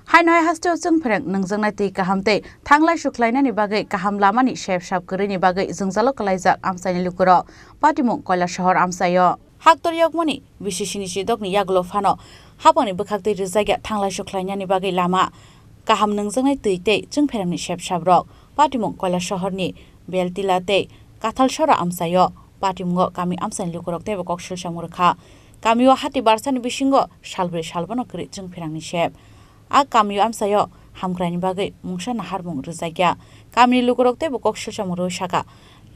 Hainoi hasteo जों फोरों नोंजोंनाय तै गाहामते थांलाय सुख्लायनायनि बागै गाहाम लामानि शेप साब गोरैनि बागै जोंजालो कलायजाक आमसायनि लुकुरो पाटिमुं कयला शहर आमसायो हाक्तरियकमनि बिसिसिनि सिदकनि यागलो फानो हापनि बोखाक्तै रिजायगा थांलाय सुख्लायनायनि बागै लामा गाहाम नोंजोंनाय तैते जों फोरोंनि शेप साब्रक पाटिमुं कयला शहरनि बेलतिलाते काथालसरा आमसायो पाटिमुंगो गामि आमसायनि लुकुरक तेबो कक्सिल सामुरखा गामियो हाति बारसानि बिसिंगो सालब्रै सालबानो करि जों फोरोंनि शेप आ गामियो आमसायो हामग्रानि बागै मुंसा नाहारमुं रिजायगा गामिनि लुकुरकते बकक सुसामुरो साका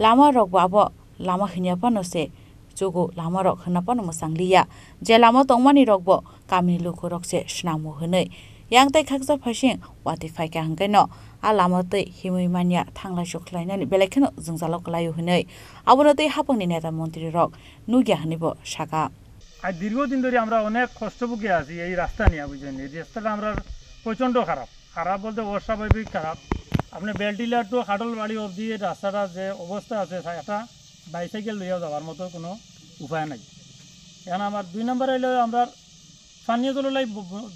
लामा रकबाबो लामा हिनियापानोसे जोगो लामा रक होनापानो मोसांलिया जे लामा तंमानि रकबो गामिनि लुकुरकसे स्नामु होनै यांतै खाकजा फासिं वाति फायका हंगैनो आ लामातै हिमैमानिया थांलाय सुख्लायनायनि बेलेखनो जोंजालो कलायो होनै आबोनतै हापंनि नेता मन्त्री रक नुगिया हनिबो साका আর দীর্ঘদিন ধরে আমরা অনেক কষ্ট ভুগে আছি এই রাস্তা নিয়ে বুঝলেন এই রাস্তাটা আমরা প্রচণ্ড খারাপ বলতে অস্বাভাবিক খারাপ আপনি বেলটিলার টু খাটলবাড়ি অবধি এই রাস্তাটা যে অবস্থা আছে একটা বাইসাইকেল লইয়া যাওয়ার মতো কোনো উপায় নাই এখন আমার 2 নম্বর হইলে আমরা পানীয় জলের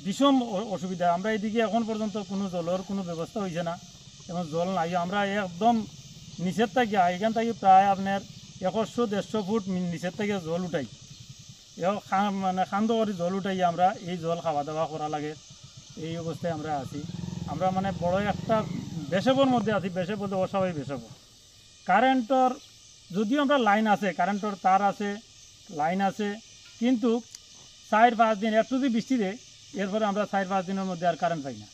ভীষণ অসুবিধা আমরা এইদিকে এখন পর্যন্ত কোনো জলের কোনো ব্যবস্থা হয়েছে না এবং জল নাই আমরা একদম নিচের থেকে এখান থেকে প্রায় আপনার 100-150 ফুট নিচের থেকে জল উঠাই মানে খান্দ করে জল উঠাই আমরা এই জল খাওয়া দাওয়া করা লাগে এই অবস্থায় আমরা আছি আমরা মানে বড় একটা বেশবর মধ্যে আছি বেশব বলতে অস্বাভাবিক বেশবর কারেন্টর যদিও আমরা লাইন আছে কারেন্টর তার আছে লাইন আছে কিন্তু 4-5 দিন একটু যদি বৃষ্টি দেয় এরপরে আমরা 4-5 দিনের মধ্যে আর কারেন্ট পাই না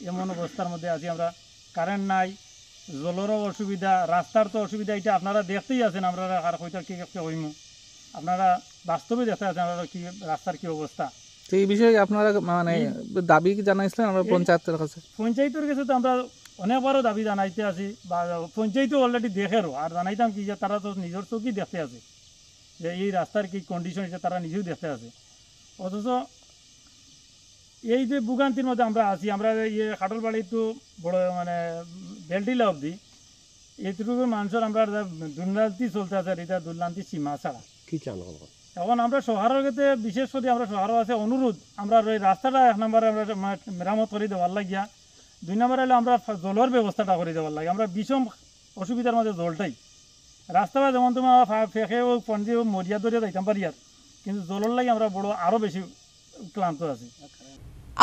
এমন অবস্থার মধ্যে আছি আমরা কারেন্ট নাই জলেরও অসুবিধা রাস্তার তো অসুবিধা এটা আপনারা দেখতেই আছেন আমরা আর হয়তো কি একটা হইমু আপনারা বাস্তবে দেখতে আছেন আপনারা কি রাস্তার কি অবস্থা তো এই বিষয়ে আপনারা মানে দাবি কি জানাইছিলেন আমরা পঞ্চায়েতের কাছে তো আমরা অনেকবারও দাবি জানাইতে আছি বা পঞ্চায়েতও অলরেডি দেখেরও আর জানাইতাম কি যে তারা তো নিজের চোখেই দেখতে আছে যে এই রাস্তার কি কন্ডিশন এটা তারা নিজেও দেখতে আছে অথচ এই যে ভোগান্তির মধ্যে আমরা আছি আমরা ইয়ে খাটলবাড়ি তো বড় মানে বেলটিলা অবধি এইটুকু মানুষের আমরা দুর্নীতি চলতে আছে আর এটা দুর্নীতি সীমা ছাড়া কি চান এখন আমরা শহরের ক্ষেত্রে বিশেষ করে আমরা শহর আছে অনুরোধ আমরা ওই রাস্তাটা 1 নম্বরে আমরা মেরামত করে দেওয়ার লাগিয়া 2 নম্বরে হলে আমরা জলের ব্যবস্থাটা করে দেওয়ার লাগে আমরা বিষম অসুবিধার মধ্যে জলটাই রাস্তাটা যেমন তোমার ফেঁকে ও পঞ্জি ও মরিয়া ধরিয়া যাইতাম পারি আর কিন্তু জলের লাগে আমরা বড় আরও বেশি ক্লান্ত আছি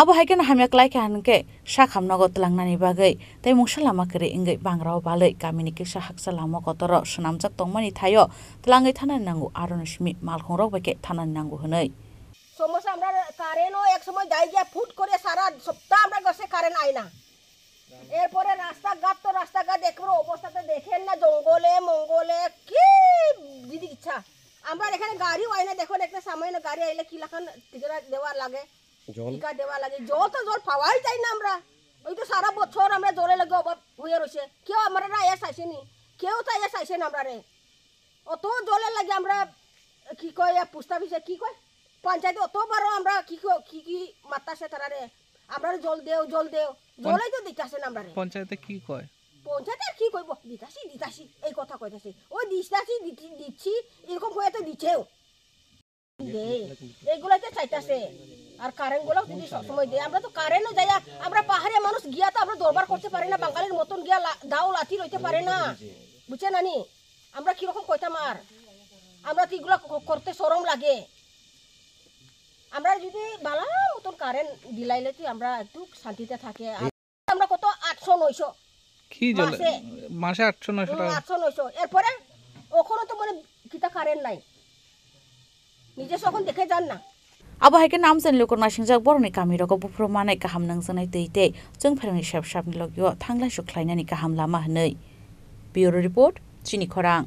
Abo haikan hamyak lai ka hanke shakham nagot langnani bagai tai mungsa lama kere ingai bangrao balai kamini kisha haksa lama kotoro sunamjak tongmani thayo tlangai thanan nangu aronishmi malkhong rok beke thanan nangu honai সমস্যা আমরা কারেন্টও এক সময় যাই গিয়া foot করে সারা সপ্তাহ আমরা গেছে কারেন্ট আই না এরপরে রাস্তাঘাট দেখবো অবস্থাতে দেখেন না জঙ্গলে মঙ্গলে কি দিদি ইচ্ছা আমরা এখানে গাড়িও আই না দেখুন একটা সামান্য গাড়ি আইলে কি লাখান টিকা দেওয়া লাগে টিকা দেওয়া লাগে জল পাওয়াই যায় না আমরা ওই তো সারা বছর আমরা জলে লাগে অভাব হয়ে রয়েছে কেউ আমরা এস আসেনি কেউ তো এস আসেন আমরা রে অত জলের লাগে আমরা কি কয় পুস্তা বিষয় কি কয় পঞ্চায়েতে অতবারও আমরা কি মাত্তাছে তারা রে আমরা জল দেও জলেই তো দিতাছেন আমরা রে পঞ্চায়েতে কি কয় পঞ্চায়েতে আর কি কইব দিতাছি এই কথা কইতাছি ওই দিচ্ছি এরকম হয়ে তো দিচ্ছেও এইগুলোতে চাইতাছে আর কারেন্টগুলো যদি সবসময় দেয় আমরা তো কারেন্টও যাই আমরা পাহাড়ে মানুষ গিয়া তো আমরা দরবার করতে পারি না বাঙালির মতন গিয়া দাও লাথি লইতে পারে না বুঝছে নানি আমরা কিরকম কইতাম আর আমরা তো এগুলো করতে শরম লাগে আমরা যদি বালা মতন কারেন্ট দিলাইলে তো আমরা একটু শান্তিতে থাকে আমরা কত 800-900 কি জলে মাসে 800-900 টাকা 800-900 এরপরে ওখানে তো মানে কিটা কারেন্ট নাই নিজে যখন দেখে যান না Abo haikan namsan lukor nasingjak boroni kami roko bufro manai kaham nangsanai teite जों फोरोंनि shap shapni logyo thanglai suklainani kaham lama hnei Bureau Report Chini Khorang